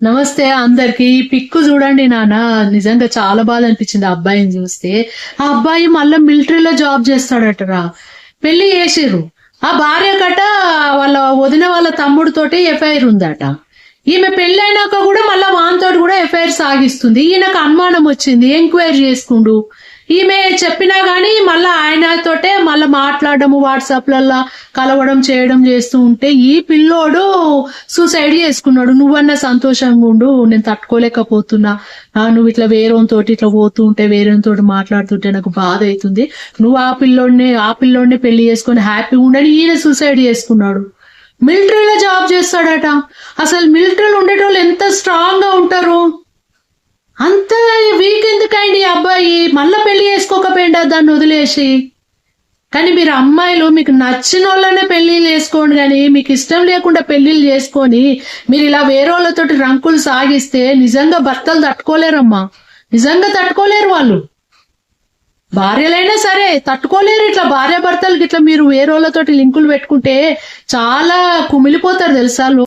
నమస్తే అందరికి. ఈ పిక్కు చూడండి నాన్న. నిజంగా చాలా బాధ అనిపించింది ఆ అబ్బాయిని చూస్తే. ఆ అబ్బాయి మళ్ళా మిలిటరీలో జాబ్ చేస్తాడటరా. పెళ్లి చేసిర్రు. ఆ భార్య కట వాళ్ళ వదిన వాళ్ళ తమ్ముడితోటి ఎఫ్ఐఆర్ ఉందట. ఈమె పెళ్ళైనాక కూడా మళ్ళా వానితోటి కూడా ఎఫ్ఐఆర్ సాగిస్తుంది. ఈయనకు అనుమానం వచ్చింది, ఎంక్వైరీ చేసుకుండు. ఈమె చెప్పినా గానీ మళ్ళా ఆయనతోటే మళ్ళా మాట్లాడము, వాట్సాప్లల్లో కలవడం చేయడం చేస్తూ ఉంటే ఈ పిల్లోడు సూసైడ్ చేసుకున్నాడు. నువ్వన్నా సంతోషంగా ఉండు, నేను తట్టుకోలేకపోతున్నా, నువ్వు ఇట్లా వేరేతోటి ఇట్లా పోతూ ఉంటే వేరేతోటి మాట్లాడుతుంటే నాకు బాధ అవుతుంది, నువ్వు ఆ పిల్లోడిని పెళ్లి చేసుకొని హ్యాపీగా ఉండని ఈయన సూసైడ్ చేసుకున్నాడు. మిలిటరీలో జాబ్ చేస్తాడట. అసలు మిలిటరీలో ఉండేటోళ్ళు ఎంత స్ట్రాంగ్ గా ఉంటారు. అంత వీక్ ఎందుకైంది ఈ అబ్బాయి? మళ్ళా పెళ్లి చేసుకోకపోయిండా దాన్ని వదిలేసి? కానీ మీరు అమ్మాయిలు మీకు నచ్చిన వాళ్ళనే పెళ్లిళ్ళు చేసుకోండి, కానీ మీకు ఇష్టం లేకుండా పెళ్లిళ్ళు చేసుకొని మీరు ఇలా వేరే వాళ్ళతోటి రంకులు సాగిస్తే నిజంగా భర్తలు తట్టుకోలేరమ్మా. నిజంగా తట్టుకోలేరు వాళ్ళు. భార్యలైనా సరే తట్టుకోలేరు. ఇట్లా భార్య భర్తలకి ఇట్లా మీరు వేరే వాళ్ళతోటి లింకులు పెట్టుకుంటే చాలా కుమిలిపోతారు తెలుసా.